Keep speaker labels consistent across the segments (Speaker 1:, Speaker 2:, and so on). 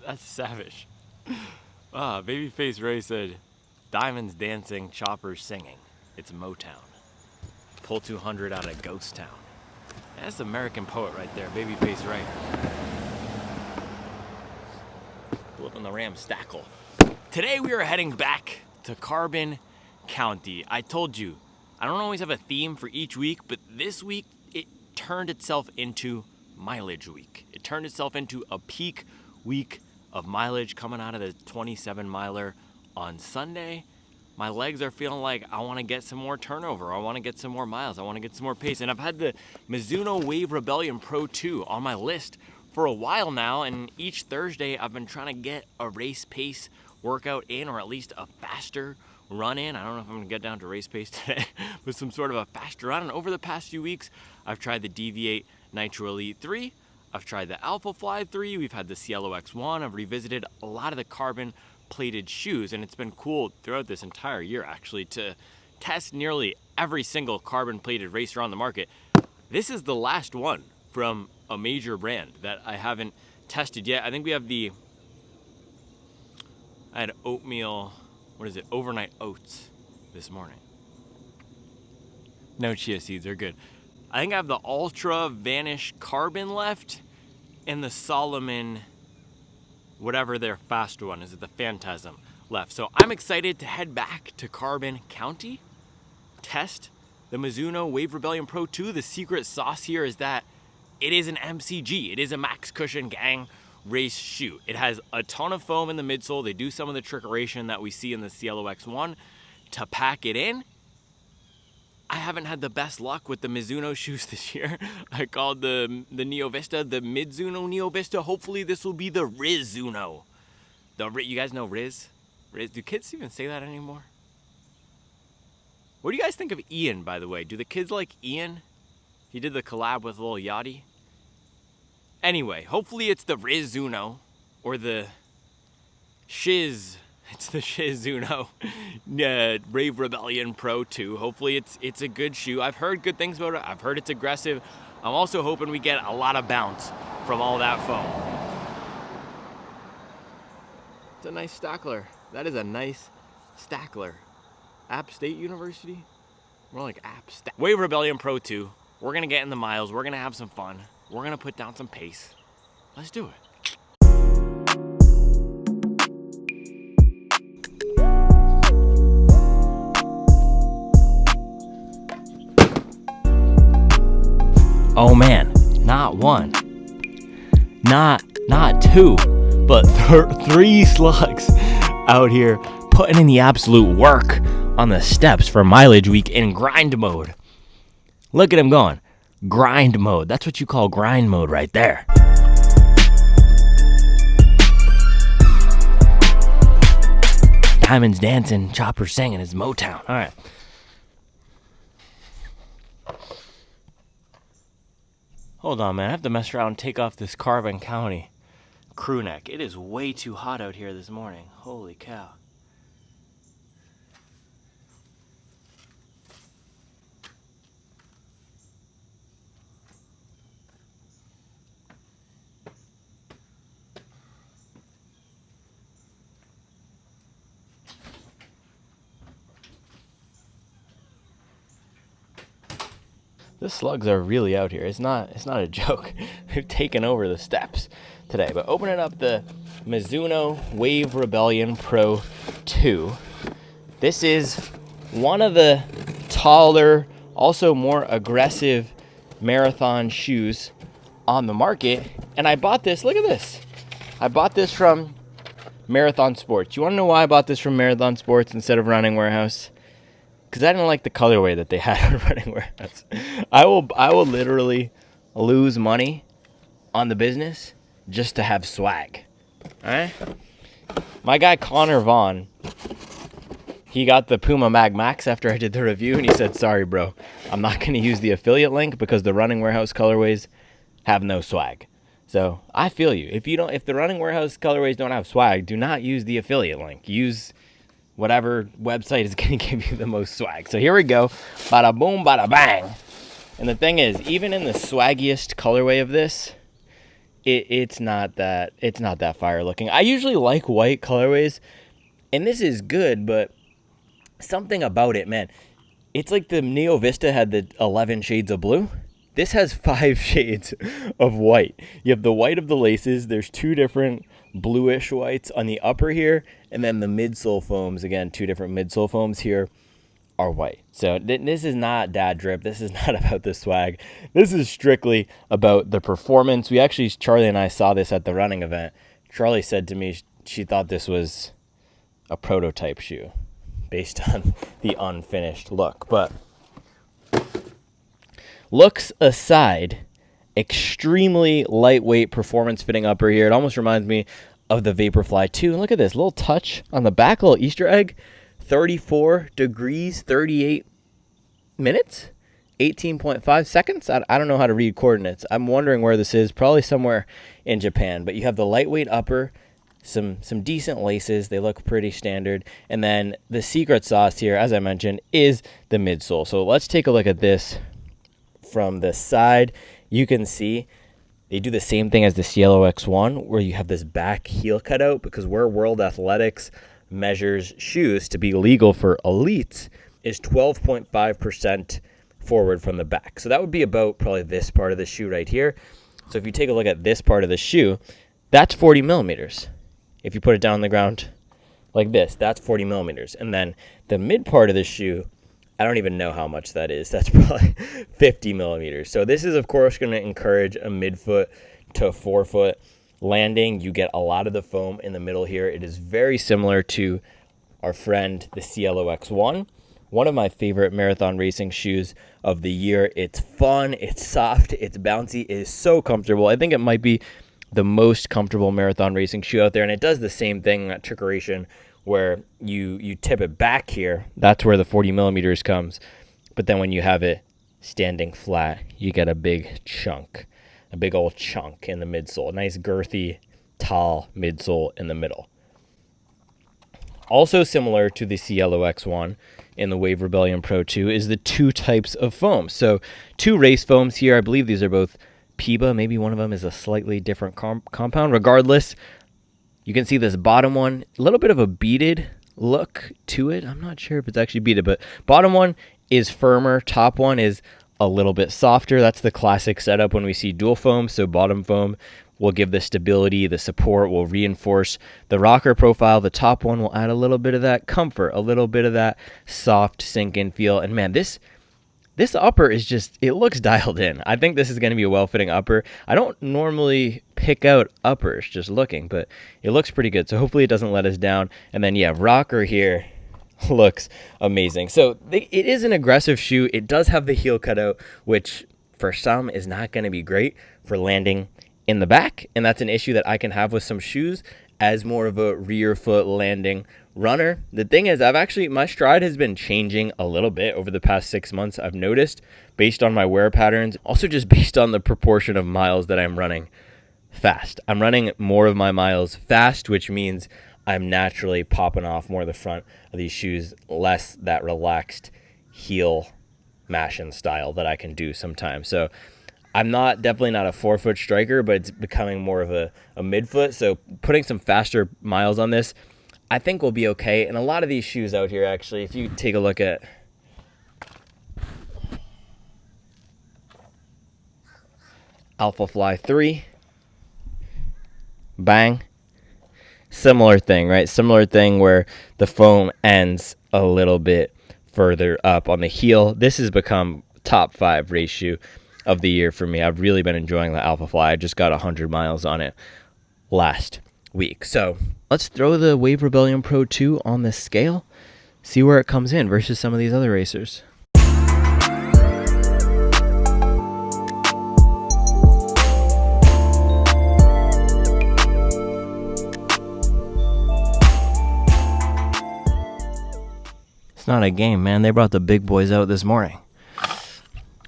Speaker 1: That's savage. Babyface Ray said, "Diamonds dancing, choppers singing. It's Motown. Pull 200 out of Ghost Town." That's the American poet right there, Babyface Ray. Flipping the Ram Stackle. Today we are heading back to Carbon County. I told you, I don't always have a theme for each week, but this week it turned itself into mileage week. It turned itself into a peak week of mileage coming out of the 27 miler on Sunday. My legs are feeling like I want to get some more turnover. I want to get some more miles. I want to get some more pace. And I've had the Mizuno Wave Rebellion Pro 2 on my list for a while now. And each Thursday I've been trying to get a race pace workout in, or at least a faster run in. I don't know if I'm going to get down to race pace today, but some sort of a faster run. And over the past few weeks, I've tried the Deviate Nitro Elite 3. I've tried the Alphafly 3. We've had the Cielo X1. I've revisited a lot of the carbon plated shoes, and it's been cool throughout this entire year actually to test nearly every single carbon plated racer on the market. This is the last one from a major brand that I haven't tested yet. I think we have I had oatmeal, overnight oats this morning. No chia seeds, they're good. I think I have the Ultra Vanish Carbon left and the Solomon, whatever their fast one is, the Phantasm left. So I'm excited to head back to Carbon County, test the Mizuno Wave Rebellion Pro 2. The secret sauce here is that it is an MCG. It is a max cushion gang race shoe. It has a ton of foam in the midsole. They do some of the trickeration that we see in the Cielo X1 to pack it in. I haven't had the best luck with the Mizuno shoes this year. I called the Neo Vista the Mizuno Neo Vista. Hopefully this will be the Rizuno. You guys know Riz? Do kids even say that anymore? What do you guys think of Ian, by the way? Do the kids like Ian? He did the collab with Lil Yachty. Anyway, hopefully it's the Rizuno or the Shiz. It's the Shizuno Wave Rebellion Pro 2. Hopefully it's a good shoe. I've heard good things about it. I've heard it's aggressive. I'm also hoping we get a lot of bounce from all that foam. It's a nice stackler. That is a nice stackler. App State University? More like App State. Wave Rebellion Pro 2. We're going to get in the miles. We're going to have some fun. We're going to put down some pace. Let's do it. Oh man, not one, not two, but three slugs out here putting in the absolute work on the steps for mileage week in grind mode. Look at him going. Grind mode. That's what you call grind mode right there. Diamonds dancing, choppers singing. It's Motown. All right. Hold on, man. I have to mess around and take off this Carbon County crew neck. It is way too hot out here this morning. Holy cow. The slugs are really out here. It's not a joke. They've taken over the steps today. But opening up the Mizuno Wave Rebellion Pro 2. This is one of the taller, also more aggressive marathon shoes on the market. And I bought this, look at this. I bought this from Marathon Sports. You want to know why I bought this from Marathon Sports instead of Running Warehouse? Because I didn't like the colorway that they had on Running Warehouse. I will literally lose money on the business just to have swag. Alright? My guy Connor Vaughn, he got the Puma Mag Max after I did the review, and he said, sorry bro, I'm not going to use the affiliate link because the Running Warehouse colorways have no swag. So I feel you. If the Running Warehouse colorways don't have swag, do not use the affiliate link. Use whatever website is going to give you the most swag. So here we go. Bada boom, bada bang. And the thing is, even in the swaggiest colorway of this, it's not that fire looking. I usually like white colorways, and this is good, but something about it, man. It's like the Neo Vista had the 11 shades of blue. This has 5 shades of white. You have the white of the laces. There's 2 different bluish whites on the upper here, and then the midsole foams, again, 2 different midsole foams here are white. So this is not dad drip. This is not about the swag. This is strictly about the performance. Charlie and I saw this at the running event. Charlie said to me she thought this was a prototype shoe based on the unfinished look. But looks aside, extremely lightweight performance fitting upper here. It almost reminds me of the Vaporfly 2. And look at this little touch on the back, little Easter egg. 34 degrees, 38 minutes, 18.5 seconds. I don't know how to read coordinates. I'm wondering where this is, probably somewhere in Japan. But you have the lightweight upper, some decent laces. They look pretty standard. And then the secret sauce here, as I mentioned, is the midsole. So let's take a look at this from the side. You can see they do the same thing as the Cielo X1, where you have this back heel cutout, because where World Athletics measures shoes to be legal for elites is 12.5% forward from the back. So that would be about probably this part of the shoe right here. So if you take a look at this part of the shoe, that's 40 millimeters. If you put it down on the ground like this, that's 40 millimeters. And then the mid part of the shoe, I don't even know how much that is. That's probably 50 millimeters. So this is, of course, going to encourage a midfoot to forefoot landing. You get a lot of the foam in the middle here. It is very similar to our friend, the Cielo X1. One of my favorite marathon racing shoes of the year. It's fun, it's soft, it's bouncy, it is so comfortable. I think it might be the most comfortable marathon racing shoe out there, and it does the same thing at trickeration, where you tip it back here. That's where the 40 millimeters comes. But then when you have it standing flat, you get a big old chunk in the midsole. Nice girthy, tall midsole in the middle. Also similar to the Cielo X1 in the Wave Rebellion Pro 2 is the 2 types of foam. So 2 race foams here. I believe these are both PIBA. Maybe one of them is a slightly different compound. Regardless, you can see this bottom one, a little bit of a beaded look to it. I'm not sure if it's actually beaded, but bottom one is firmer. Top one is a little bit softer. That's the classic setup when we see dual foam. So bottom foam will give the stability, the support, will reinforce the rocker profile. The top one will add a little bit of that comfort, a little bit of that soft sink-in feel. And man, this upper is just, it looks dialed in. I think this is going to be a well-fitting upper. I don't normally pick out uppers just looking, but it looks pretty good. So hopefully it doesn't let us down. And then, yeah, rocker here looks amazing. So it is an aggressive shoe. It does have the heel cutout, which for some is not going to be great for landing in the back. And that's an issue that I can have with some shoes as more of a rear foot landing runner. The thing is, my stride has been changing a little bit over the past 6 months. I've noticed based on my wear patterns, also just based on the proportion of miles that I'm running fast. I'm running more of my miles fast, which means I'm naturally popping off more of the front of these shoes, less that relaxed heel mashing style that I can do sometimes. So I'm definitely not a forefoot striker, but it's becoming more of a midfoot. So putting some faster miles on this, I think will be okay. And a lot of these shoes out here, actually, if you take a look at Alphafly 3, bang, similar thing, right? Similar thing where the foam ends a little bit further up on the heel. This has become top 5 race shoe of the year for me. I've really been enjoying the Alphafly. I just got 100 miles on it last week. So let's throw the Wave Rebellion Pro 2 on the scale, see where it comes in versus some of these other racers. It's not a game, man. They brought the big boys out this morning.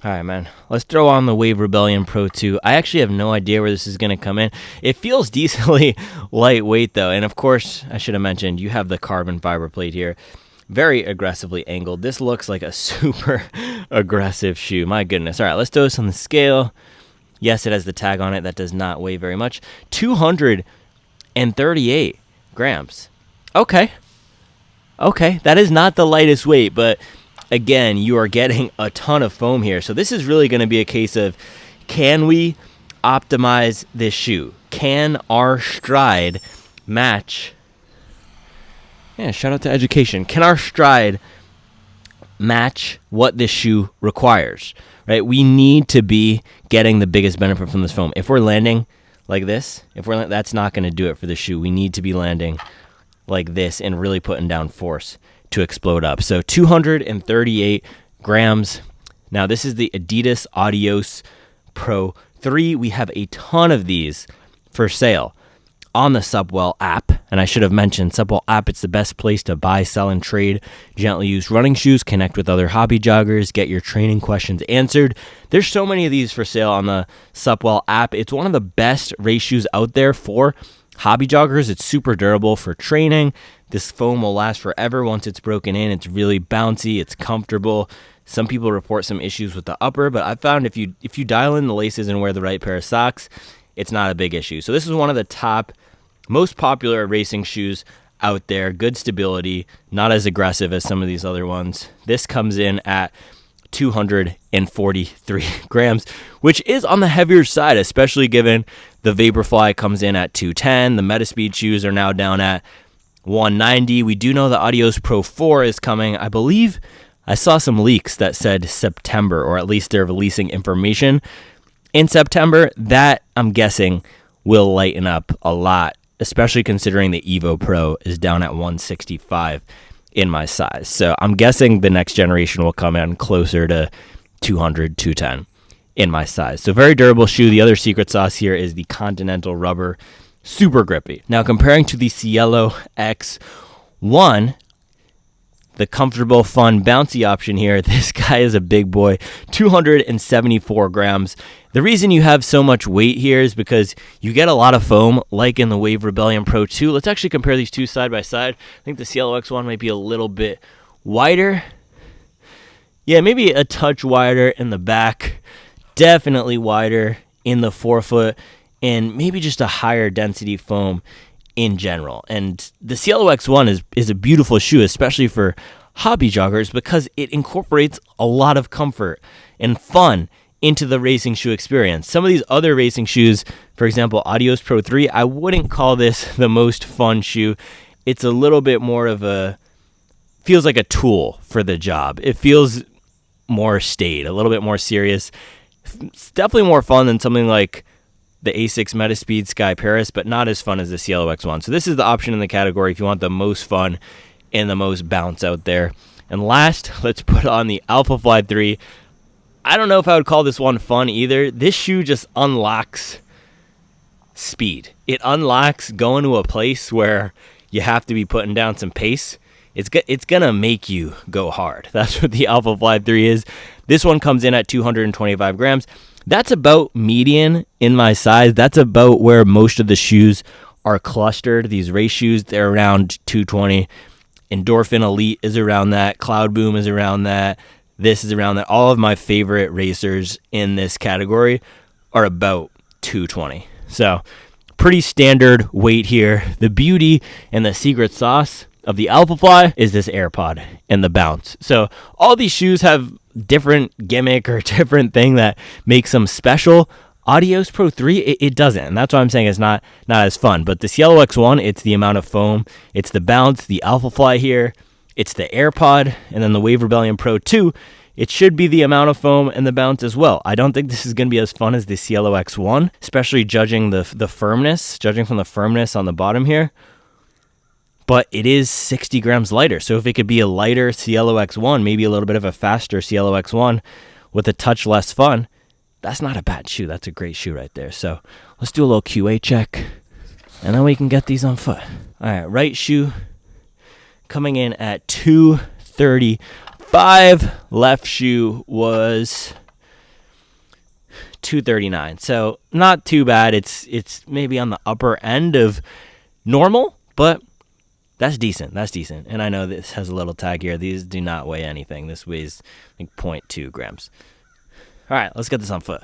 Speaker 1: All right, man. Let's throw on the Wave Rebellion Pro 2. I actually have no idea where this is going to come in. It feels decently lightweight, though. And, of course, I should have mentioned, you have the carbon fiber plate here. Very aggressively angled. This looks like a super aggressive shoe. My goodness. All right, let's throw this on the scale. Yes, it has the tag on it. That does not weigh very much. 238 grams. Okay, that is not the lightest weight, but again, you are getting a ton of foam here. So this is really going to be a case of, can we optimize this shoe? Can our stride match? Yeah, shout out to education. Can our stride match what this shoe requires? Right? We need to be getting the biggest benefit from this foam. If we're landing like this, that's not going to do it for the shoe. We need to be landing like this and really putting down force to explode up. So 238 grams. Now this is the Adidas Adios Pro 3. We have a ton of these for sale on the Supwell app. And I should have mentioned Supwell app. It's the best place to buy, sell, and trade gently used running shoes, connect with other hobby joggers, get your training questions answered. There's so many of these for sale on the Supwell app. It's one of the best race shoes out there for hobby joggers. It's super durable for training. This foam will last forever once it's broken in. It's really bouncy. It's comfortable. Some people report some issues with the upper, but I found if you dial in the laces and wear the right pair of socks, it's not a big issue. So this is one of the top, most popular racing shoes out there. Good stability, not as aggressive as some of these other ones. This comes in at 243 grams, which is on the heavier side, especially given the Vaporfly comes in at 210. The Metaspeed shoes are now down at 190. We do know the Adios Pro 4 is coming. I believe I saw some leaks that said September, or at least they're releasing information in September. That, I'm guessing, will lighten up a lot, especially considering the Evo Pro is down at 165 in my size. So I'm guessing the next generation will come in closer to 200, 210 in my size. So very durable shoe. The other secret sauce here is the Continental rubber, super grippy. Now comparing to the Cielo X1, the comfortable, fun, bouncy option here, this guy is a big boy, 274 grams. The reason you have so much weight here is because you get a lot of foam, like in the Wave Rebellion Pro 2. Let's actually compare these two side by side. I think the Cielo X1 might be a little bit wider. Yeah, maybe a touch wider in the back. Definitely wider in the forefoot, and maybe just a higher density foam in general. And the Cielo X1 is a beautiful shoe, especially for hobby joggers, because it incorporates a lot of comfort and fun into the racing shoe experience. Some of these other racing shoes, for example, Adios Pro 3, I wouldn't call this the most fun shoe. It's a little bit more of feels like a tool for the job. It feels more staid, a little bit more serious. It's definitely more fun than something like the Asics Metaspeed Sky Paris, but not as fun as the Cielo X1. So this is the option in the category if you want the most fun and the most bounce out there. And last, let's put on the Alphafly 3. I don't know if I would call this one fun either. This shoe just unlocks speed. It unlocks going to a place where you have to be putting down some pace. It's going to make you go hard. That's what the Alphafly 3 is. This one comes in at 225 grams. That's about median in my size. That's about where most of the shoes are clustered. These race shoes, they're around 220. Endorphin Elite is around that. Cloud Boom is around that. This is around that. All of my favorite racers in this category are about 220. So pretty standard weight here. The beauty and the secret sauce of the Alphafly is this AirPod and the bounce. So all these shoes have different gimmick or different thing that makes them special. Adios Pro 3, it doesn't, and that's why I'm saying it's not as fun. But the Cielo X1, it's the amount of foam, it's the bounce. The Alphafly here, it's the AirPod, and then the Wave Rebellion Pro 2, it should be the amount of foam and the bounce as well. I don't think this is going to be as fun as the Cielo X1, especially judging the firmness, judging from the firmness on the bottom here. But it is 60 grams lighter. So if it could be a lighter Cielo X1, maybe a little bit of a faster Cielo X1 with a touch less fun, that's not a bad shoe. That's a great shoe right there. So let's do a little QA check, and then we can get these on foot. All right, right shoe coming in at 235. Left shoe was 239. So not too bad. It's maybe on the upper end of normal, but that's decent. That's decent. And I know this has a little tag here. These do not weigh anything. This weighs, I think, 0.2 grams. All right, let's get this on foot.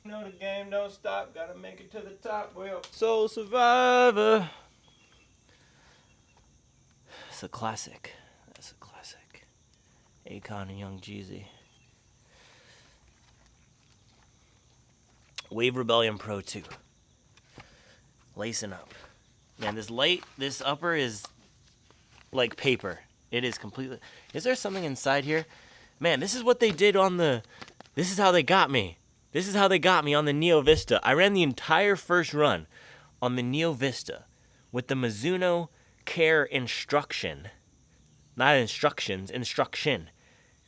Speaker 1: No, the game don't stop. Gotta make it to the top. Well, Soul Survivor. It's a classic. That's a classic. Akon and Young Jeezy. Wave Rebellion Pro 2. Lacing up. Man, this upper is like paper. It is completely... Is there something inside here? Man, this is what they did on the... This is how they got me. This is how they got me on the Neo Vista. I ran the entire first run on the Neo Vista with the Mizuno Care Instruction. Not instructions, instruction.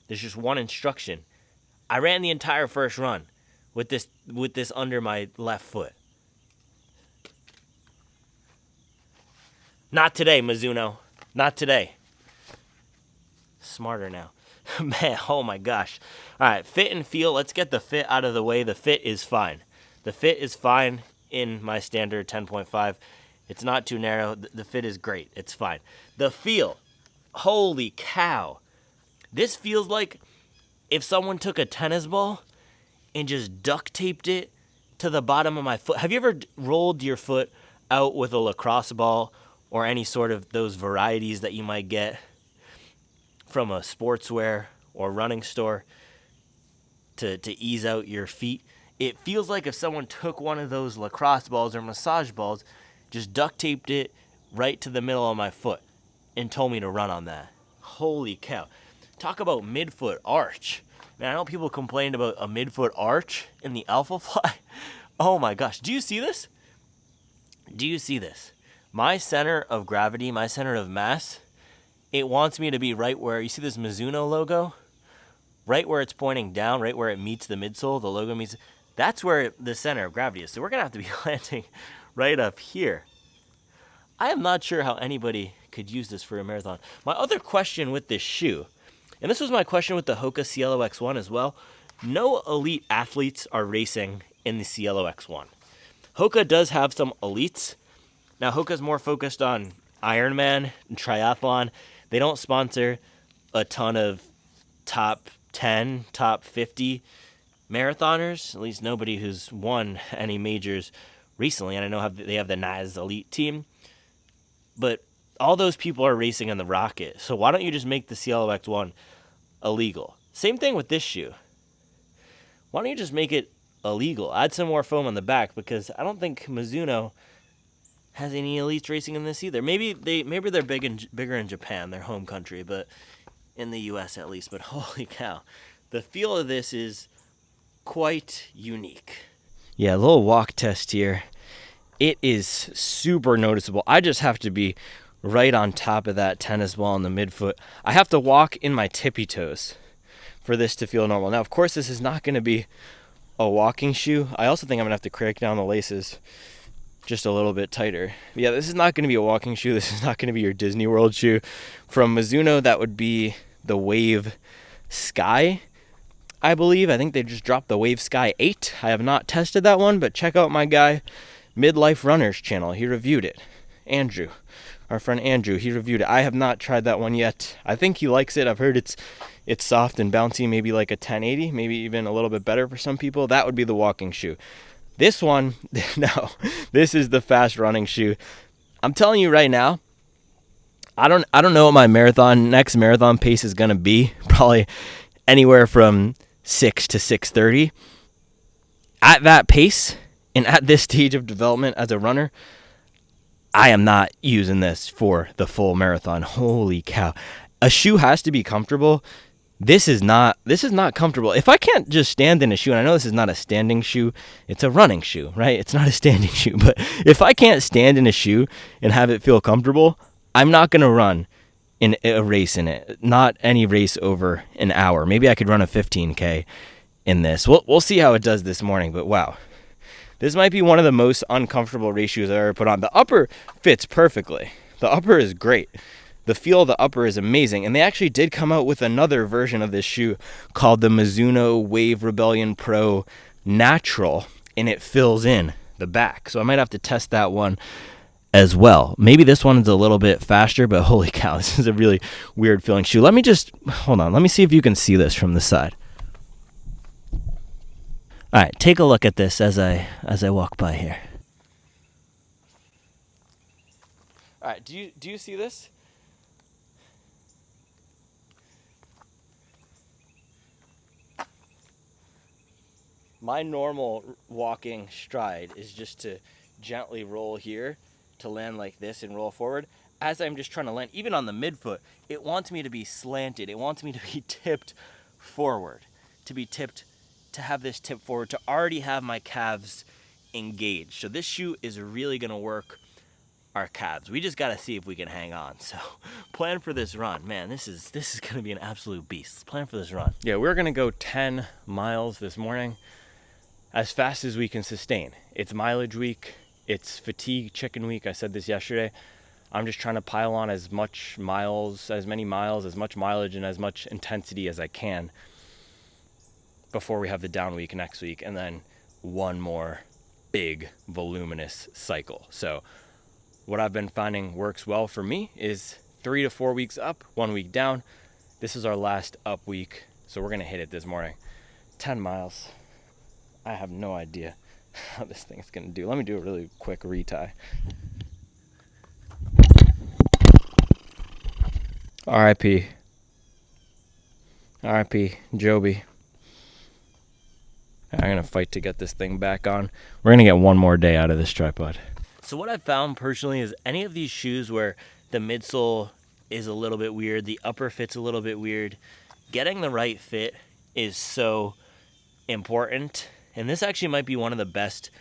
Speaker 1: There's just one instruction. I ran the entire first run with this under my left foot. Not today, Mizuno. Not today. Smarter now. Man, oh my gosh. All right, fit and feel. Let's get the fit out of the way. The fit is fine. The fit is fine in my standard 10.5. It's not too narrow. The fit is great. It's fine. The feel. Holy cow. This feels like if someone took a tennis ball and just duct taped it to the bottom of my foot. Have you ever rolled your foot out with a lacrosse ball or any sort of those varieties that you might get from a sportswear or running store to ease out your feet? It feels like if someone took one of those lacrosse balls or massage balls, just duct taped it right to the middle of my foot and told me to run on that. Holy cow. Talk about midfoot arch. Man, I know people complained about a midfoot arch in the Alphafly. Oh my gosh. Do you see this? Do you see this? My center of gravity, my center of mass, it wants me to be right where, you see this Mizuno logo? Right where it's pointing down, right where it meets the midsole, the logo meets, that's where the center of gravity is. So we're going to have to be landing right up here. I am not sure how anybody could use this for a marathon. My other question with this shoe, and this was my question with the Hoka Cielo X1 as well, no elite athletes are racing in the Cielo X1. Hoka does have some elites. Now, Hoka's more focused on Ironman and triathlon. They don't sponsor a ton of top 10, top 50 marathoners, at least nobody who's won any majors recently. And I know they have the NAS Elite team. But all those people are racing in the Rocket. So why don't you just make the Cielo X1 illegal? Same thing with this shoe. Why don't you just make it illegal? Add some more foam on the back, because I don't think Mizuno has any elites racing in this either. Maybe they're bigger in Japan, their home country, but in the US at least. But holy cow, the feel of this is quite unique. Yeah, a little walk test here. It is super noticeable. I just have to be right on top of that tennis ball in the midfoot. I have to walk in my tippy toes for this to feel normal. Now, of course, this is not going to be a walking shoe. I also think I'm going to have to crank down the laces just a little bit tighter. But yeah, this is not going to be a walking shoe. This is not going to be your Disney World shoe. From Mizuno, that would be the Wave Sky, I believe. I think they just dropped the Wave Sky 8. I have not tested that one, but check out my guy, Midlife Runners channel. He reviewed it. Andrew, our friend Andrew, he reviewed it. I have not tried that one yet. I think he likes it. I've heard it's soft and bouncy, maybe like a 1080, maybe even a little bit better for some people. That would be the walking shoe. This one, no, this is the fast running shoe. I'm telling you right now, I don't know what my next marathon pace is going to be. Probably anywhere from 6 to 6:30. At that pace and at this stage of development as a runner, I am not using this for the full marathon. Holy cow. A shoe has to be comfortable. This is not comfortable. If I can't just stand in a shoe, and I know this is not a standing shoe, it's a running shoe, right? It's not a standing shoe. But if I can't stand in a shoe and have it feel comfortable, I'm not going to run in a race in it. Not any race over an hour. Maybe I could run a 15K in this. We'll see how it does this morning, but wow. This might be one of the most uncomfortable race shoes I've ever put on. The upper fits perfectly. The upper is great. The feel of the upper is amazing. And they actually did come out with another version of this shoe called the Mizuno Wave Rebellion Pro Natural, and it fills in the back. So I might have to test that one as well. Maybe this one is a little bit faster, but holy cow, this is a really weird feeling shoe. Hold on. Let me see if you can see this from the side. All right, take a look at this as I walk by here. All right, do you see this? My normal walking stride is just to gently roll here to land like this and roll forward. As I'm just trying to land, even on the midfoot, it wants me to be slanted. It wants me to be tipped forward, to have this tip forward, to already have my calves engaged. So this shoe is really gonna work our calves. We just gotta see if we can hang on. So plan for this run. Man, this is gonna be an absolute beast. Let's plan for this run. Yeah, we're gonna go 10 miles this morning, as fast as we can sustain. It's mileage week, it's fatigue chicken week. I said this yesterday. I'm just trying to pile on as much miles, as many miles, as much mileage, and as much intensity as I can before we have the down week next week, and then one more big voluminous cycle. So what I've been finding works well for me is 3 to 4 weeks up, 1 week down. This is our last up week, so we're gonna hit it this morning. 10 miles. I have no idea how this thing's gonna do. Let me do a really quick retie. R.I.P. R.I.P. Joby. I'm gonna fight to get this thing back on. We're gonna get one more day out of this tripod. So what I've found personally is any of these shoes where the midsole is a little bit weird, the upper fit's a little bit weird, getting the right fit is so important. And this actually might be one of the best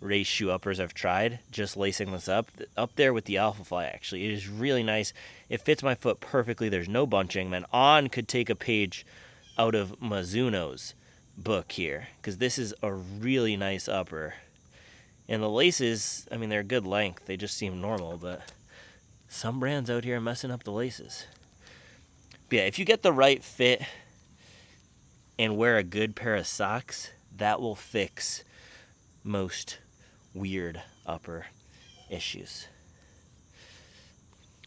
Speaker 1: race shoe uppers I've tried, just lacing this up there with the Alphafly. Actually, it is really nice. It fits my foot perfectly. There's no bunching. Man, On could take a page out of Mizuno's book here, because this is a really nice upper. And the laces, I mean, they're a good length. They just seem normal, but some brands out here are messing up the laces. But yeah, if you get the right fit and wear a good pair of socks, that will fix most weird upper issues.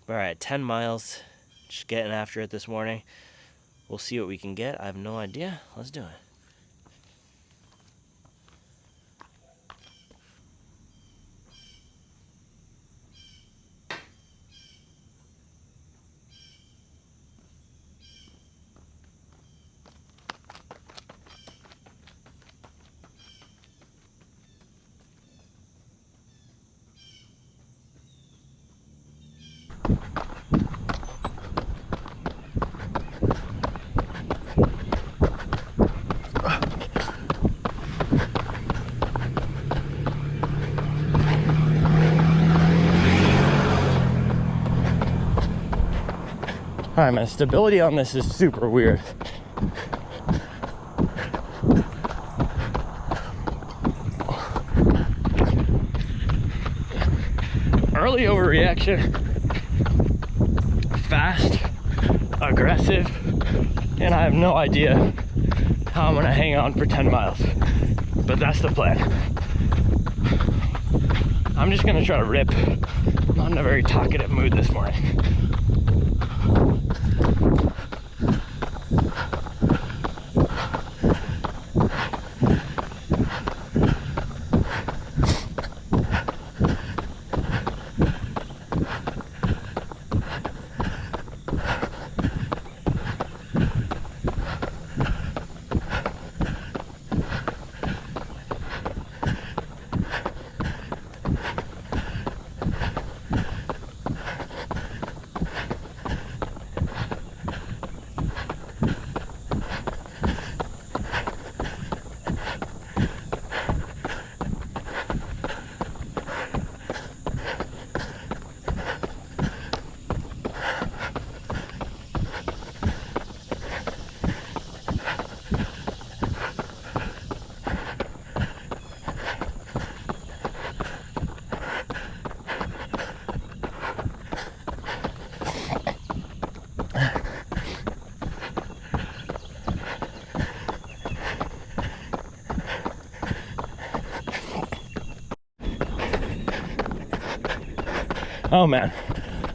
Speaker 1: All right, 10 miles, just getting after it this morning. We'll see what we can get. I have no idea. Let's do it. All right, man, stability on this is super weird. Early overreaction, fast, aggressive, and I have no idea how I'm gonna hang on for 10 miles, but that's the plan. I'm just gonna try to rip. I'm not in a very talkative mood this morning.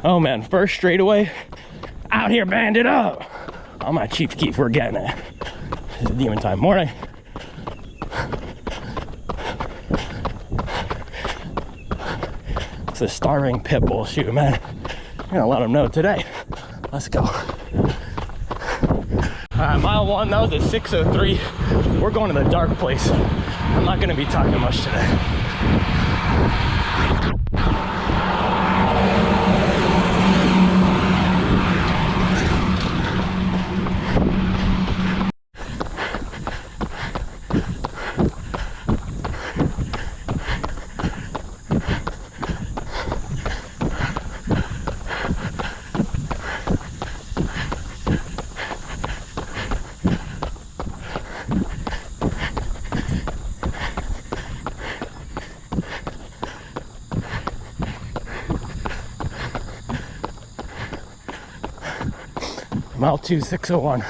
Speaker 1: Oh man, first straightaway, out here banded up. Oh my Chief Keef, we're getting it. This is demon time morning.
Speaker 2: the starving pit bull shoe, man. I'm gonna let him know today. Let's go. Alright, mile 1, that was a 6:03. We're going to the dark place. I'm not gonna be talking much today. Mile 2, 6:01.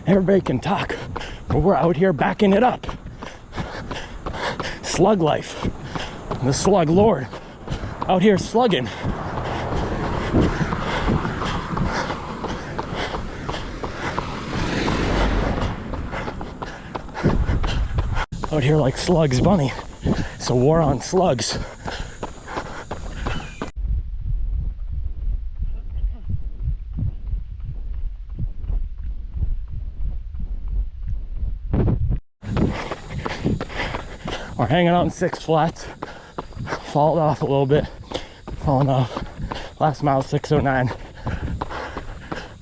Speaker 2: Everybody can talk, but we're out here backing it up. Slug life. The slug lord out here slugging. Out here like Slugs Bunny. It's a war on slugs. We're hanging out in Six Flats. Fallen off a little bit. Fallen off. Last mile 6:09.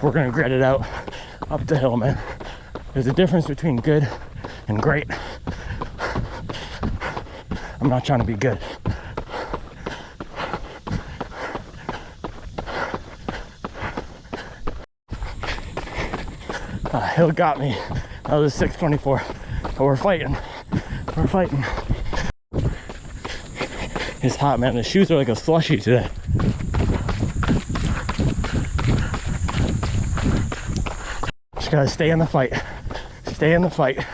Speaker 2: We're gonna grit it out up the hill, man. There's a difference between good and great. I'm not trying to be good. Hill got me. That was a 6:24. But we're fighting. We're fighting. It's hot, man. The shoes are like a slushie today. Just gotta stay in the fight. Stay in the fight.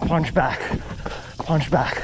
Speaker 2: Punch back. Punch back.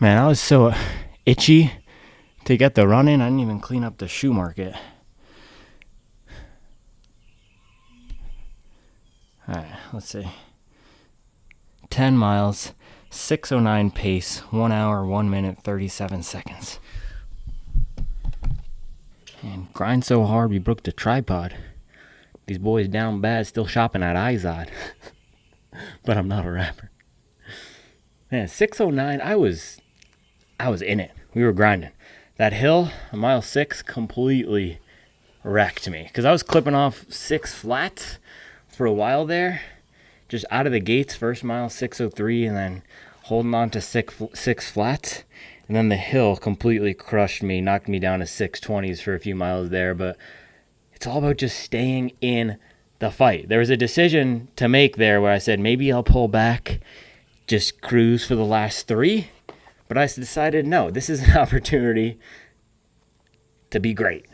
Speaker 2: Man, I was so itchy to get the run in, I didn't even clean up the shoe market. Alright, let's see. 10 miles, 6:09 pace, 1 hour, 1 minute, 37 seconds. And grind so hard we broke the tripod. These boys down bad still shopping at Izod. But I'm not a rapper. Man, 6:09, I was in it. We were grinding. That hill, on mile 6, completely wrecked me. Because I was clipping off 6 flats for a while there. Just out of the gates, first mile 6:03, and then holding on to six flats. And then the hill completely crushed me, knocked me down to 620s for a few miles there. But it's all about just staying in the fight. There was a decision to make there where I said maybe I'll pull back, just cruise for the last 3. But I decided no, this is an opportunity to be great,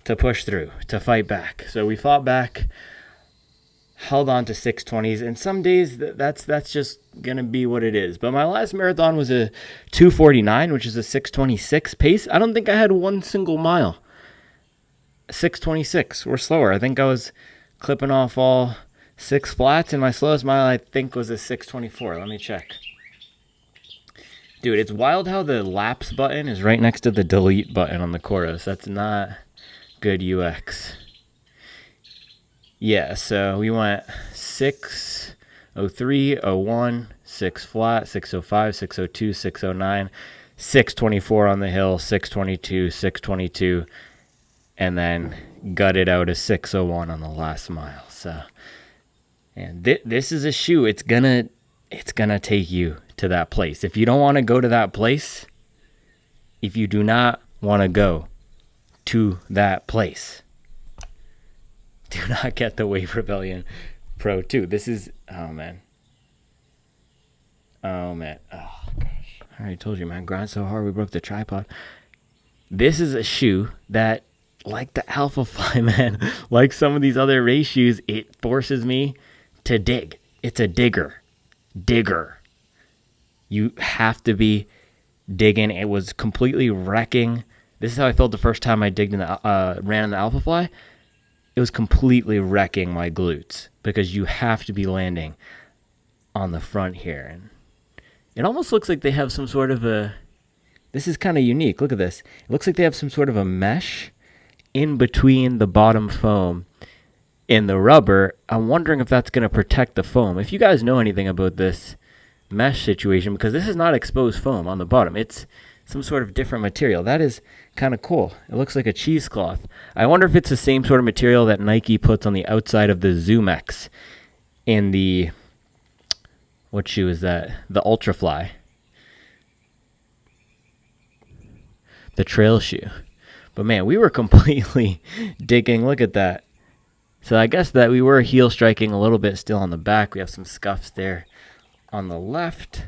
Speaker 2: to push through, to fight back. So we fought back, held on to 620s, and some days that's just gonna be what it is. But my last marathon was a 2:49, which is a 6:26 pace. I don't think I had one single mile 6:26 or slower. I think I was clipping off all 6 flats, and my slowest mile I think was a 6:24. Let me check. Dude, it's wild how the laps button is right next to the delete button on the Coros. That's not good UX. Yeah, so we went 6:03, 01, 6 flat, 6:05, 6:02, 6:09, 6:24 on the hill, 6:22, 6:22, and then gutted out a 6:01 on the last mile. So, and this is a shoe. It's gonna take you to that place. If you don't want to go to that place, if you do not want to go to that place, do not get the Wave Rebellion Pro 2. This is, oh man. Oh gosh. I already told you, man, grind so hard we broke the tripod. This is a shoe that, like the Alphafly, man, like some of these other race shoes, it forces me to dig. It's a digger. You have to be digging. It was completely wrecking. This is how I felt the first time I ran in the Alphafly. It was completely wrecking my glutes because you have to be landing on the front here. And it almost looks like they have some sort of a, this is kind of unique. Look at this. It looks like they have some sort of a mesh in between the bottom foam and the rubber. I'm wondering if that's going to protect the foam. If you guys know anything about this mesh situation, because this is not exposed foam on the bottom, it's some sort of different material. That is kind of cool. It looks like a cheesecloth. I wonder if it's the same sort of material that Nike puts on the outside of the Zoom X in the, what shoe is that? The Ultrafly. The trail shoe. But man, we were completely digging. Look at that. So I guess that we were heel striking a little bit still on the back. We have some scuffs there on the left.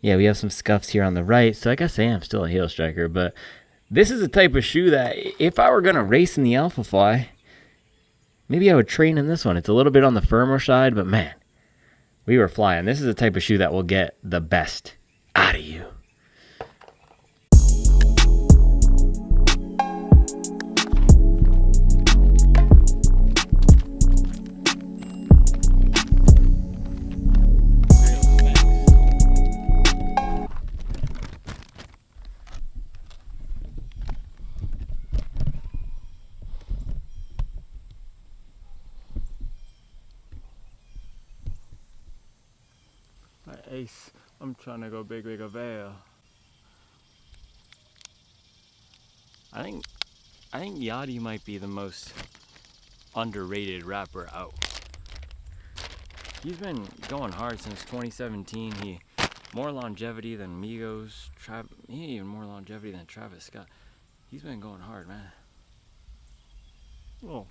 Speaker 2: Yeah, we have some scuffs here on the right. So I guess I am still a heel striker. But this is the type of shoe that if I were going to race in the Alphafly, maybe I would train in this one. It's a little bit on the firmer side, but man, we were flying. This is the type of shoe that will get the best out of you.
Speaker 1: Ace, I'm trying to go big avail. I think Yachty might be the most underrated rapper out. He's been going hard since 2017. He more longevity than Migos. He even more longevity than Travis Scott. He's been going hard, man. Oh,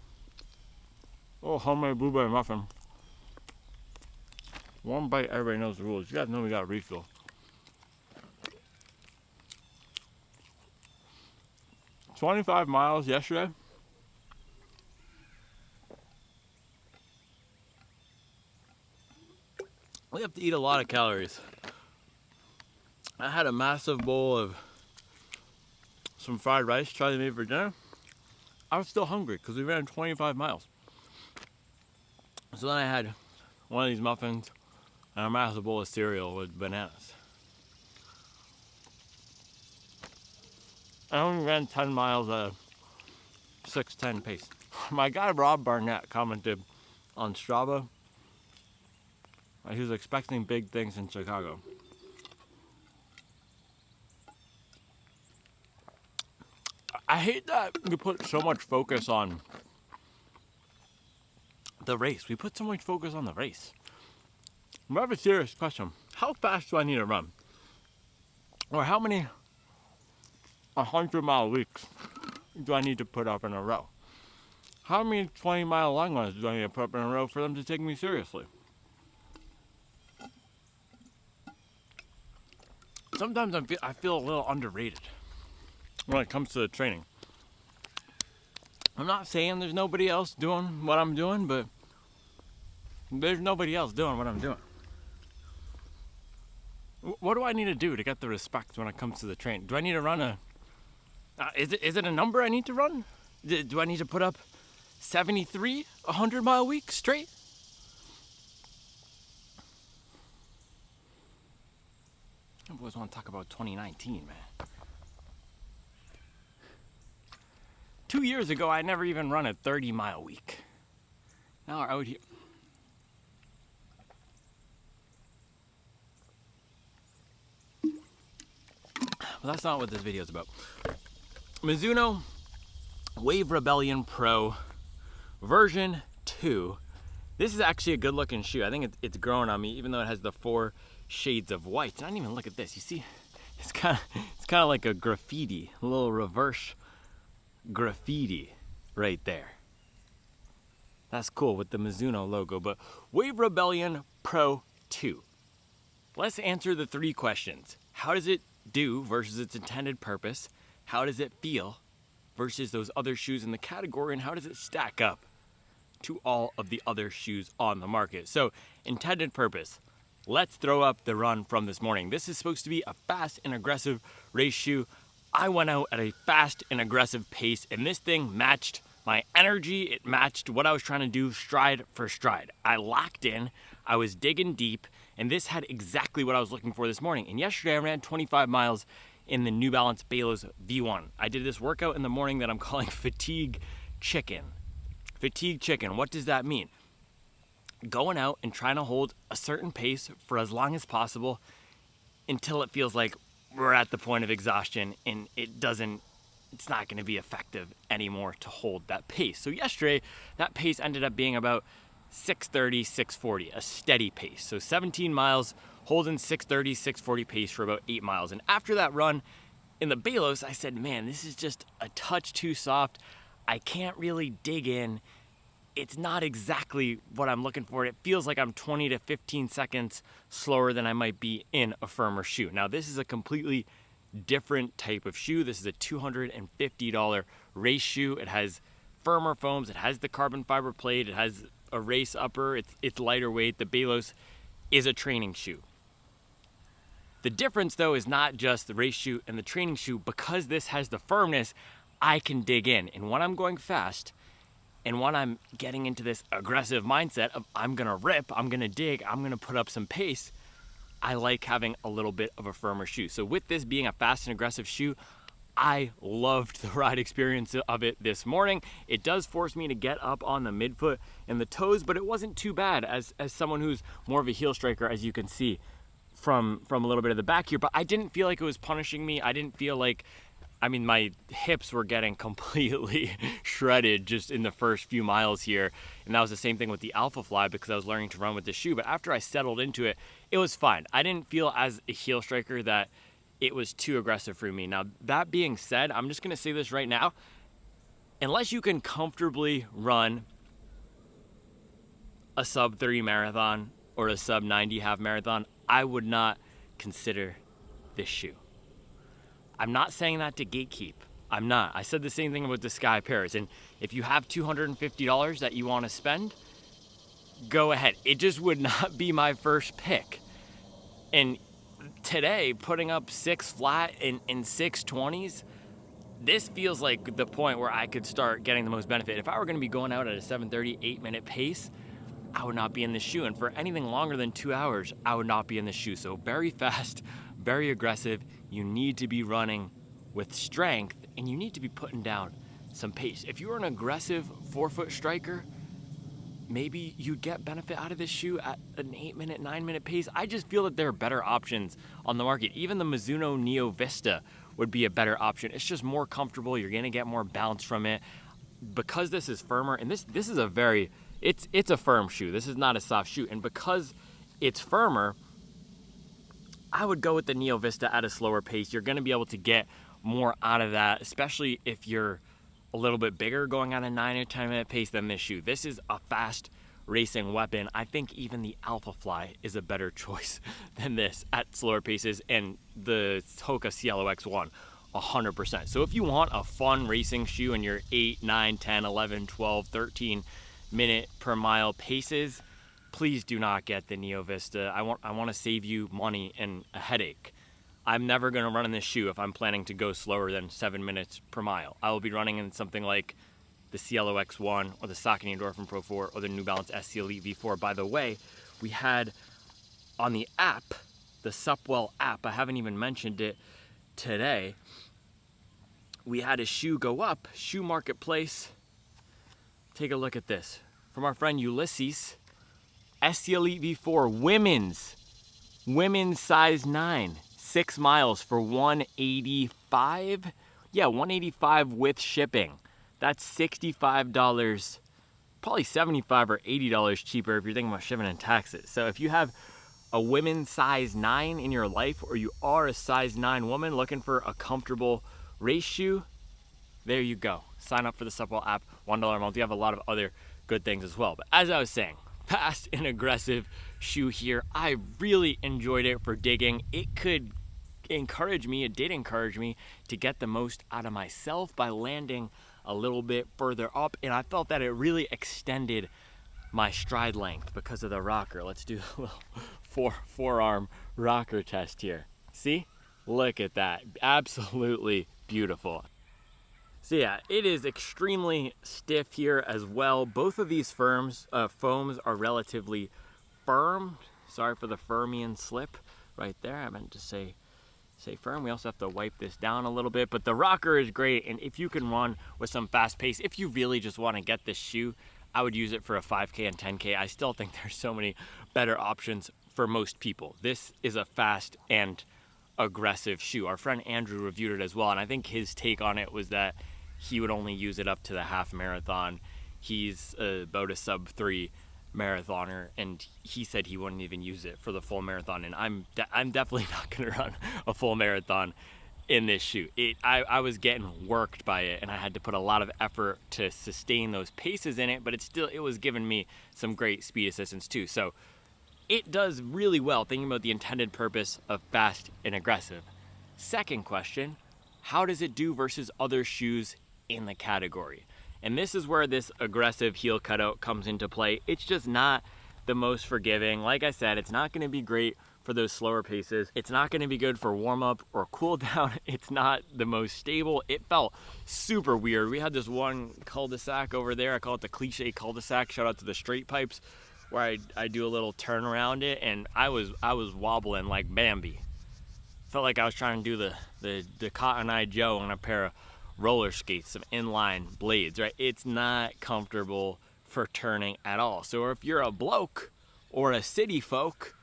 Speaker 1: homemade blueberry muffin. One bite, everybody knows the rules. You guys know we got a refill. $25 miles yesterday. We have to eat a lot of calories. I had a massive bowl of some fried rice Charlie made for dinner. I was still hungry because we ran 25 miles. So then I had one of these muffins and a massive bowl of cereal with bananas. I only ran 10 miles at a 6:10 pace. My guy Rob Barnett commented on Strava that he was expecting big things in Chicago. I hate that we put so much focus on the race. We put so much focus on the race. I have a serious question. how fast do I need to run? Or how many 100-mile weeks do I need to put up in a row? How many 20-mile long runs do I need to put up in a row for them to take me seriously? Sometimes I feel a little underrated when it comes to the training. I'm not saying there's nobody else doing what I'm doing, but there's nobody else doing what I'm doing. What do I need to do to get the respect when it comes to the training? Do I need to run a... is it a number I need to run? Do I need to put up 73 100-mile weeks straight? I always want to talk about 2019, man. 2 years ago, I never even run a 30-mile week. Now we're out here. Well, that's not what this video is about. Mizuno Wave Rebellion Pro version 2. This is actually a good looking shoe. I think it's growing on me, even though it has the 4 shades of white. I didn't even look at this. You see, it's kind of like a graffiti, a little reverse graffiti right there. That's cool with the Mizuno logo. But Wave Rebellion Pro 2. Let's answer the 3 questions. How does it do versus its intended purpose? How does it feel versus those other shoes in the category? And how does it stack up to all of the other shoes on the market? So, intended purpose. Let's throw up the run from this morning. This is supposed to be a fast and aggressive race shoe. I went out at a fast and aggressive pace, and this thing matched my energy. It matched what I was trying to do stride for stride. I locked in, I was digging deep, and this had exactly what I was looking for this morning. And yesterday I ran 25 miles in the New Balance Balos V1. I did this workout in the morning that I'm calling fatigue chicken. Fatigue chicken, what does that mean? Going out and trying to hold a certain pace for as long as possible until it feels like we're at the point of exhaustion and it's not going to be effective anymore to hold that pace. So yesterday, that pace ended up being about 6:30, 6:40, a steady pace. So 17 miles, holding 6:30, 6:40 pace for about 8 miles. And after that run in the Balos, I said, man, this is just a touch too soft. I can't really dig in. It's not exactly what I'm looking for. It feels like I'm 20 to 15 seconds slower than I might be in a firmer shoe. Now, this is a completely different type of shoe. This is a $250 race shoe. It has firmer foams. It has the carbon fiber plate. It has a race upper. It's lighter weight. The Balos is a training shoe. The difference, though, is not just the race shoe and the training shoe. Because this has the firmness, I can dig in. And when I'm going fast, and when I'm getting into this aggressive mindset of I'm gonna rip, I'm gonna dig, I'm gonna put up some pace, I like having a little bit of a firmer shoe. So with this being a fast and aggressive shoe, I loved the ride experience of it this morning. It does force me to get up on the midfoot and the toes, but it wasn't too bad as someone who's more of a heel striker, as you can see from a little bit of the back here. But I didn't feel like it was punishing me. I didn't feel like, my hips were getting completely shredded just in the first few miles here. And that was the same thing with the Alphafly because I was learning to run with the shoe. But after I settled into it, it was fine. I didn't feel as a heel striker that it was too aggressive for me. Now, that being said, I'm just going to say this right now. Unless you can comfortably run a sub 30 marathon or a sub 90 half marathon, I would not consider this shoe. I'm not saying that to gatekeep. I'm not. I said the same thing about the Sky pairs. And if you have $250 that you want to spend, go ahead. It just would not be my first pick. And today, putting up 6 flat in 620s, this feels like the point where I could start getting the most benefit. If I were going to be going out at a 7:30, 8-minute pace, I would not be in this shoe. And for anything longer than 2 hours, I would not be in this shoe. So very fast, very aggressive. You need to be running with strength and you need to be putting down some pace. If you're an aggressive 4-foot striker, maybe you'd get benefit out of this shoe at an 8-minute, 9-minute pace. I just feel that there are better options on the market. Even the Mizuno Neo Vista would be a better option. It's just more comfortable. You're gonna get more bounce from it. Because this is firmer, and this is a very, it's a firm shoe. This is not a soft shoe. And because it's firmer, I would go with the Neo Vista at a slower pace. You're going to be able to get more out of that, especially if you're a little bit bigger going at a 9 or 10 minute pace than this shoe. This is a fast racing weapon. I think even the Alphafly is a better choice than this at slower paces, and the Hoka Cielo X1 100%. So if you want a fun racing shoe in your 8, 9, 10, 11, 12, 13 minute per mile paces, please do not get the Neo Vista. I want to save you money and a headache. I'm never going to run in this shoe if I'm planning to go slower than 7 minutes per mile. I will be running in something like the Cielo X1 or the Saucony Endorphin Pro 4 or the New Balance SC Elite V4. By the way, we had on the app, the Supwell app, I haven't even mentioned it today, we had a shoe go up, Shoe Marketplace. Take a look at this. From our friend Ulysses, SC Elite V4 women's size 9, 6 miles for $185. Yeah, $185 with shipping. That's $65, probably $75 or $80 cheaper if you're thinking about shipping and taxes. So if you have a women's size 9 in your life, or you are a size 9 woman looking for a comfortable race shoe, there you go. Sign up for the Supwell app, $1 a month. You have a lot of other good things as well. But as I was saying, fast and aggressive shoe here. I really enjoyed it for digging. It did encourage me to get the most out of myself by landing a little bit further up, and I felt that it really extended my stride length because of the rocker. Let's do a little forearm rocker test here. See? Look at that. Absolutely beautiful. So yeah, it is extremely stiff here as well. Both of these foams are relatively firm. Sorry for the Fermian slip right there. I meant to say firm. We also have to wipe this down a little bit, but the rocker is great. And if you can run with some fast pace, if you really just want to get this shoe, I would use it for a 5K and 10K. I still think there's so many better options for most people. This is a fast and aggressive shoe. Our friend Andrew reviewed it as well, and I think his take on it was that he would only use it up to the half marathon. He's about a sub 3 marathoner, and he said he wouldn't even use it for the full marathon, and I'm definitely not going to run a full marathon in this shoe. I was getting worked by it, and I had to put a lot of effort to sustain those paces in it, but it was giving me some great speed assistance too. So it does really well, thinking about the intended purpose of fast and aggressive. Second question, how does it do versus other shoes in the category? And this is where this aggressive heel cutout comes into play. It's just not the most forgiving. Like I said, it's not going to be great for those slower paces. It's not going to be good for warm up or cool down. It's not the most stable. It felt super weird. We had this one cul-de-sac over there. I call it the cliche cul-de-sac. Shout out to the straight pipes, where I do a little turn around it, and I was wobbling like Bambi. Felt like I was trying to do the Cotton Eye Joe on a pair of roller skates, some inline blades, right? It's not comfortable for turning at all. So if you're a bloke or a city folk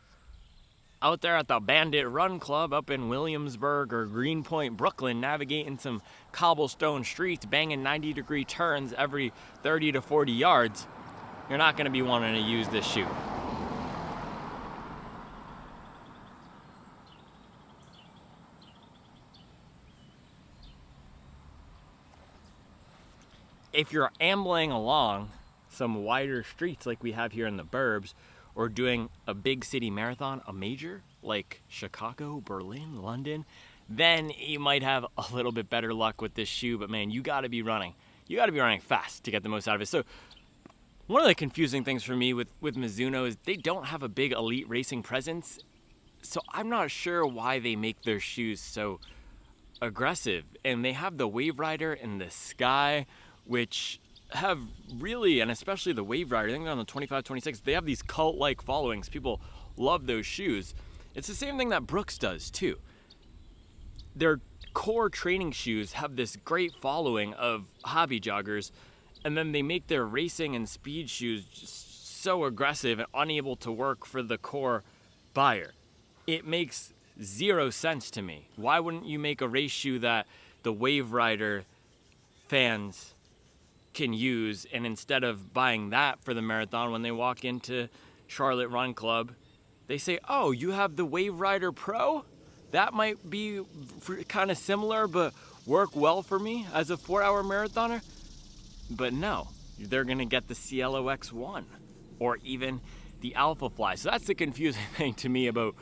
Speaker 1: out there at the Bandit Run Club up in Williamsburg or Greenpoint, Brooklyn, navigating some cobblestone streets, banging 90-degree turns every 30 to 40 yards, you're not going to be wanting to use this shoe. If you're ambling along some wider streets like we have here in the burbs, or doing a big city marathon, a major like Chicago, Berlin, London, then you might have a little bit better luck with this shoe. But man, you got to be running. You got to be running fast to get the most out of it. So one of the confusing things for me with Mizuno is they don't have a big elite racing presence. So I'm not sure why they make their shoes so aggressive. And they have the Wave Rider and the Sky, which have really, and especially the Wave Rider, I think they're on the 25, 26, they have these cult-like followings. People love those shoes. It's the same thing that Brooks does too. Their core training shoes have this great following of hobby joggers, and then they make their racing and speed shoes just so aggressive and unable to work for the core buyer. It makes zero sense to me. Why wouldn't you make a race shoe that the Wave Rider fans can use, and instead of buying that for the marathon, when they walk into Charlotte Run Club, they say, oh, you have the Wave Rider Pro? That might be kind of similar, but work well for me as a 4-hour marathoner. But no, they're gonna get the Cielo X1 or even the Alphafly. So that's the confusing thing to me about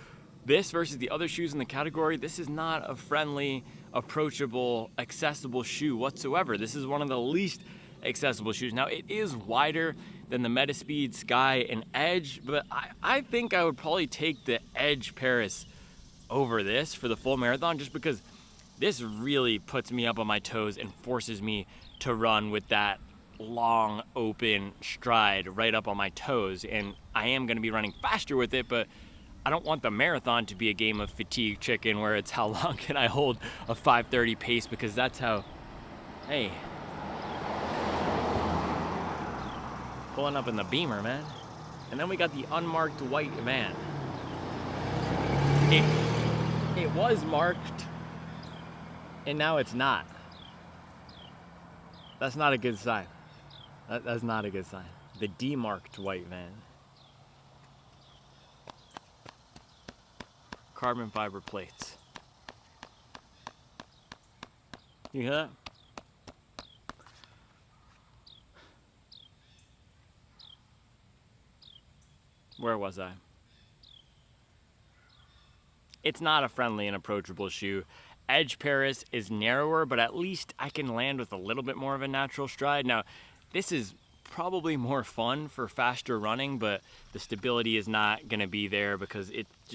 Speaker 1: this versus the other shoes in the category. This is not a friendly, approachable, accessible shoe whatsoever. This is one of the least accessible shoes. Now, it is wider than the Metaspeed Sky and Edge, but I think I would probably take the Edge Paris over this for the full marathon, just because this really puts me up on my toes and forces me to run with that long open stride right up on my toes. And I am going to be running faster with it, but I don't want the marathon to be a game of fatigue chicken where it's how long can I hold a 5:30 pace, because that's how, hey, pulling up in the Beamer, man. And then we got the unmarked white van. It was marked, and now it's not. That's not a good sign. That's not a good sign. The demarked white van. Carbon fiber plates. You hear that? Where was I? It's not a friendly and approachable shoe. Edge Paris is narrower, but at least I can land with a little bit more of a natural stride. Now, this is probably more fun for faster running, but the stability is not going to be there because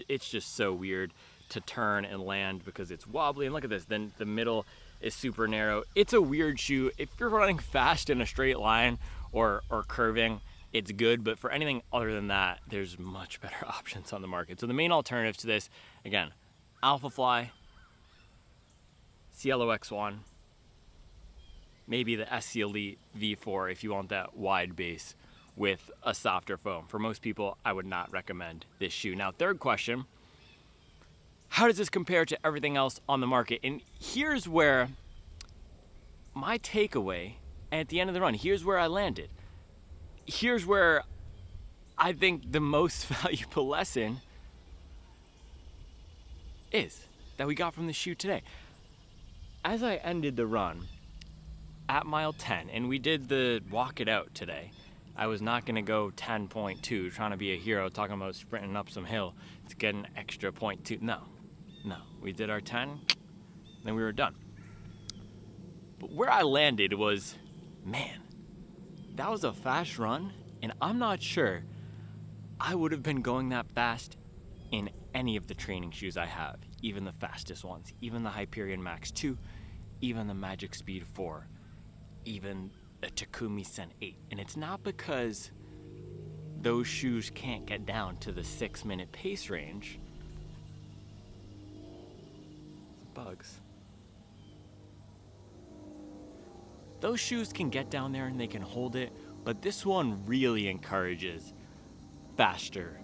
Speaker 1: it's just so weird to turn and land because it's wobbly. And look at this, then the middle is super narrow. It's a weird shoe. If you're running fast in a straight line or curving, it's good, but for anything other than that, there's much better options on the market. So the main alternatives to this, again, Alphafly, Cielo X1, maybe the SC Elite V4 if you want that wide base with a softer foam. For most people, I would not recommend this shoe. Now, third question, how does this compare to everything else on the market? And here's where my takeaway, and at the end of the run, here's where I landed. Here's where I think the most valuable lesson is that we got from the shoe today. As I ended the run at mile 10, and we did the walk it out today, I was not going to go 10.2, trying to be a hero, talking about sprinting up some hill to get an extra 0.2. No, we did our 10, then we were done. But where I landed was, man, that was a fast run, and I'm not sure I would have been going that fast in any of the training shoes I have, even the fastest ones, even the Hyperion Max 2, even the Magic Speed 4, even the Takumi Sen 8. And it's not because those shoes can't get down to the 6-minute pace range. Bugs. Those shoes can get down there and they can hold it, but this one really encourages faster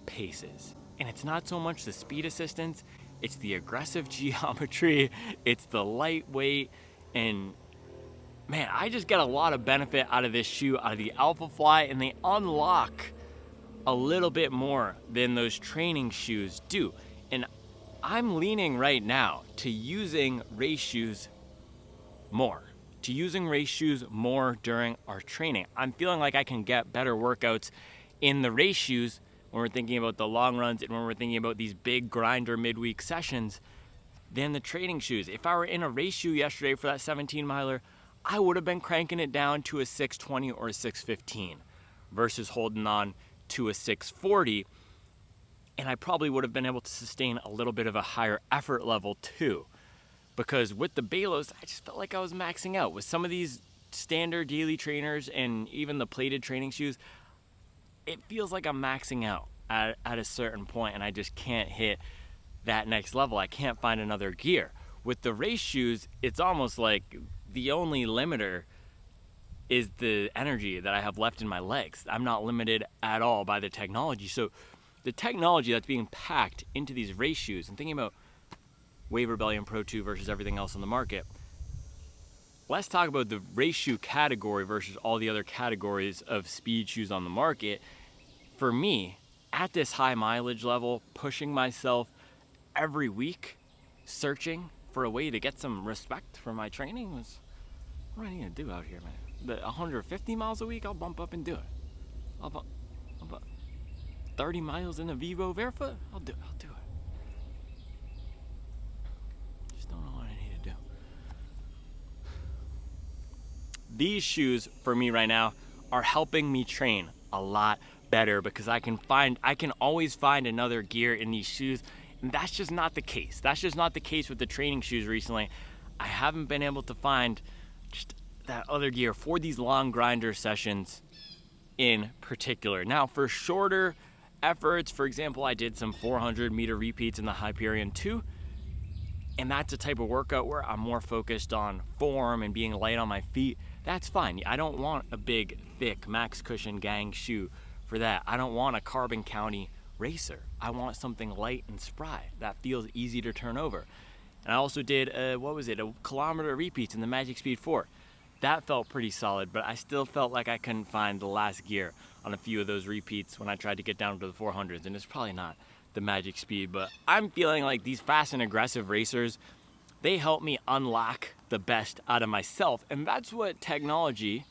Speaker 1: paces. And it's not so much the speed assistance, it's the aggressive geometry, it's the lightweight, and man, I just get a lot of benefit out of this shoe, out of the Alphafly, and they unlock a little bit more than those training shoes do. And I'm leaning right now to using race shoes more. During our training. I'm feeling like I can get better workouts in the race shoes when we're thinking about the long runs and when we're thinking about these big grinder midweek sessions than the training shoes. If I were in a race shoe yesterday for that 17 miler, I would have been cranking it down to a 620 or a 615 versus holding on to a 640. And I probably would have been able to sustain a little bit of a higher effort level too. Because with the Balos, I just felt like I was maxing out. With some of these standard daily trainers and even the plated training shoes, it feels like I'm maxing out at a certain point and I just can't hit that next level. I can't find another gear. With the race shoes, it's almost like the only limiter is the energy that I have left in my legs. I'm not limited at all by the technology. So the technology that's being packed into these race shoes, and thinking about Wave Rebellion Pro 2 versus everything else on the market, let's talk about the race shoe category versus all the other categories of speed shoes on the market. For me, at this high mileage level, pushing myself every week, searching for a way to get some respect for my training was, what do I need to do out here, man? The 150 miles a week, I'll bump up and do it. I'll bump 30 miles in the Vivo barefoot, I'll do it. Just don't know what I need to do. These shoes for me right now are helping me train a lot better because I can always find another gear in these shoes, and that's just not the case. That's just not the case with the training shoes recently. I haven't been able to find just that other gear for these long grinder sessions in particular. Now, for shorter efforts, for example, I did some 400 meter repeats in the Hyperion 2, and that's a type of workout where I'm more focused on form and being light on my feet. That's fine. I don't want a big, thick max cushion gang shoe for that. I don't want a Carbon County racer. I want something light and spry that feels easy to turn over. And I also did a kilometer repeats in the Magic Speed 4. That felt pretty solid, but I still felt like I couldn't find the last gear on a few of those repeats when I tried to get down to the 400s, and it's probably not the Magic Speed, but I'm feeling like these fast and aggressive racers, they help me unlock the best out of myself, and that's what technology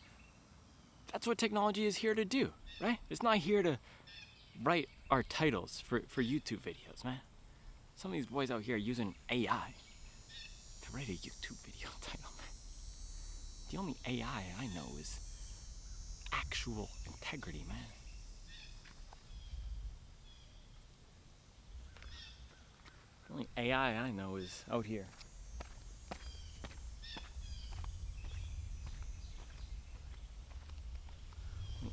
Speaker 1: is here to do, right? It's not here to write our titles for YouTube videos, man. Some of these boys out here are using AI to write a YouTube video title, man. The only AI I know is actual integrity, man. The only AI I know is out here.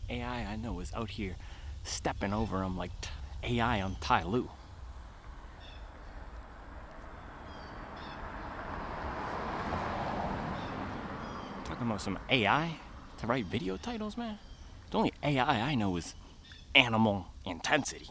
Speaker 1: The AI I know is out here stepping over them like AI on Tai Lu. Talking about some AI to write video titles, man. The only AI I know is animal intensity.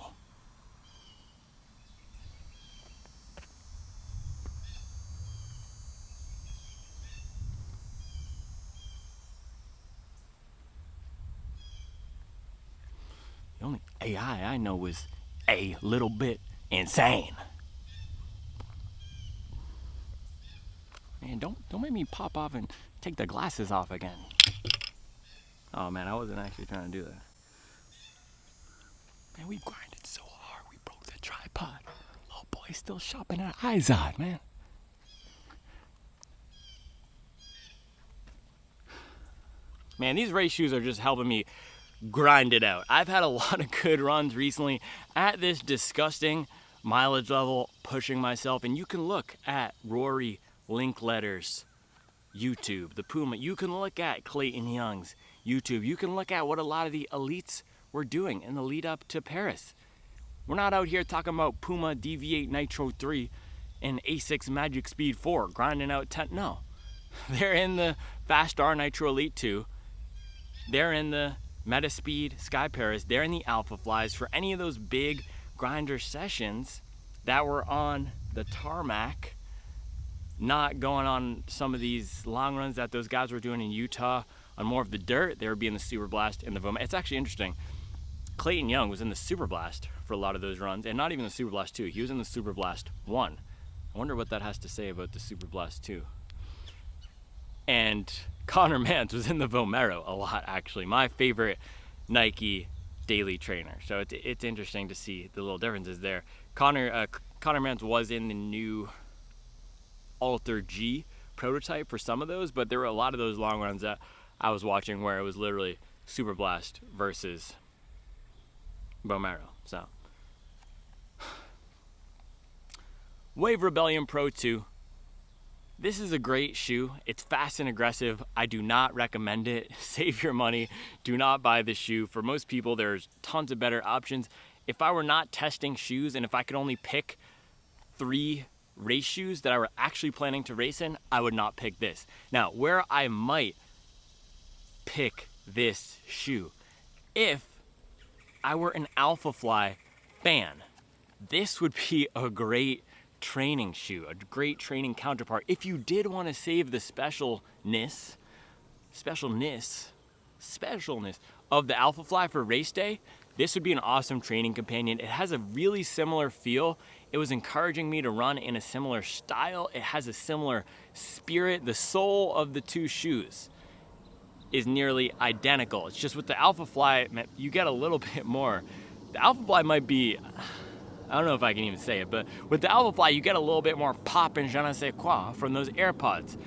Speaker 1: The only AI I know is a little bit insane. Man, don't make me pop off and take the glasses off again. Oh man, I wasn't actually trying to do that. Man, we grinded so hard, we broke the tripod. Little boy's still shopping at Izod, man. Man, these race shoes are just helping me grind it out. I've had a lot of good runs recently at this disgusting mileage level, pushing myself, and you can look at Rory Linkletter's YouTube, the Puma. You can look at Clayton Young's YouTube. You can look at what a lot of the elites were doing in the lead up to Paris. We're not out here talking about Puma DV8 Nitro 3 and A6 Magic Speed 4 grinding out 10. No, they're in the Fast R Nitro Elite 2. They're in the Metaspeed Sky Paris. They're in the Alphaflys. For any of those big grinder sessions that were on the tarmac, not going on some of these long runs that those guys were doing in Utah on more of the dirt, they would be in the Super Blast and the Vomero. It's actually interesting. Clayton Young was in the Super Blast for a lot of those runs, and not even the Super Blast 2. He was in the Super Blast 1. I wonder what that has to say about the Super Blast 2. And Connor Mans was in the Vomero a lot, actually. My favorite Nike daily trainer. So it's interesting to see the little differences there. Connor Mans was in the new Alter G prototype for some of those, but there were a lot of those long runs that I was watching where it was literally Super Blast versus Vomero. So Wave Rebellion Pro 2. This is a great shoe. It's fast and aggressive. I do not recommend it. Save your money. Do not buy this shoe. For most people, there's tons of better options. If I were not testing shoes and if I could only pick 3 race shoes that I were actually planning to race in, I would not pick this. Now, where I might pick this shoe, if I were an Alphafly fan, this would be a great training shoe, a great training counterpart. If you did want to save the specialness of the Alphafly for race day, this would be an awesome training companion. It has a really similar feel. It was encouraging me to run in a similar style. It has a similar spirit. The sole of the two shoes is nearly identical. It's just with the Alphafly, you get a little bit more. The Alphafly might be, I don't know if I can even say it, but with the Alphafly, you get a little bit more pop and je ne sais quoi from those AirPods.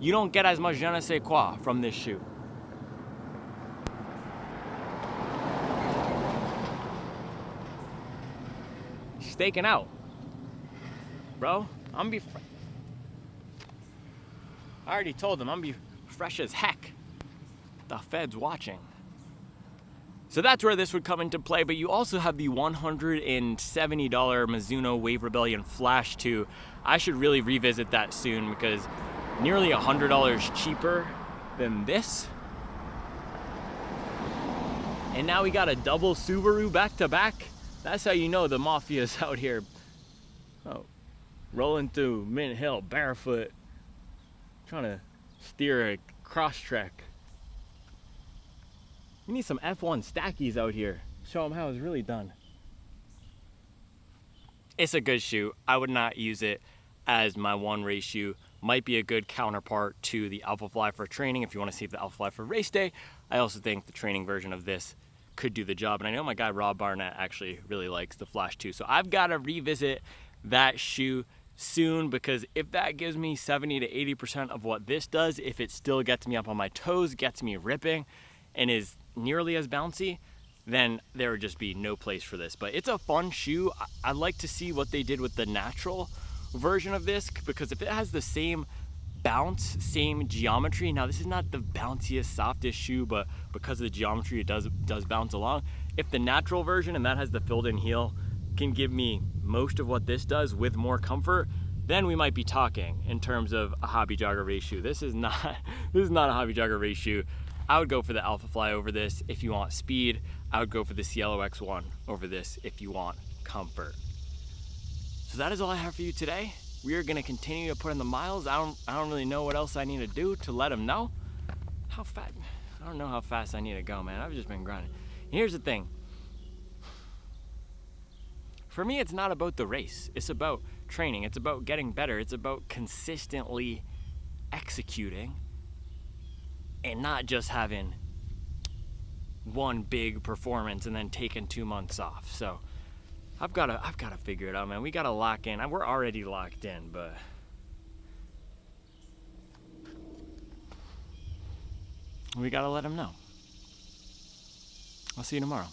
Speaker 1: You don't get as much je ne sais quoi from this shoe. Staking out. Bro, I'm be I already told them I'm be fresh as heck. The Fed's watching. So that's where this would come into play, but you also have the $170 Mizuno Wave Rebellion Flash 2. I should really revisit that soon because nearly $100 cheaper than this. And now we got a double Subaru back to back. That's how you know the mafia's out here. Oh, rolling through Mint Hill barefoot, trying to steer a cross trek. We need some F1 stackies out here. Show them how it's really done. It's a good shoe. I would not use it as my one race shoe. Might be a good counterpart to the Alphafly for training if you want to save the Alphafly for race day. I also think the training version of this could do the job. And I know my guy Rob Barnett actually really likes the Flash 2. So I've got to revisit that shoe soon because if that gives me 70 to 80% of what this does, if it still gets me up on my toes, gets me ripping, and is nearly as bouncy, then there would just be no place for this. But it's a fun shoe. I'd like to see what they did with the natural version of this because if it has the same bounce, same geometry, now this is not the bounciest, softest shoe, but because of the geometry, it does bounce along. If the natural version, and that has the filled in heel, can give me most of what this does with more comfort, then we might be talking in terms of a hobby jogger race shoe. This is not a hobby jogger race shoe. I would go for the Alphafly over this if you want speed. I would go for the Cielo X1 over this if you want comfort. So that is all I have for you today. We are gonna continue to put in the miles. I don't really know what else I need to do to let them know. How fast, I don't know how fast I need to go, man. I've just been grinding. And here's the thing. For me, it's not about the race. It's about training. It's about getting better. It's about consistently executing and not just having one big performance and then taking 2 months off. So I've got to figure it out, man. We got to lock in. We're already locked in, but we got to let them know. I'll see you tomorrow.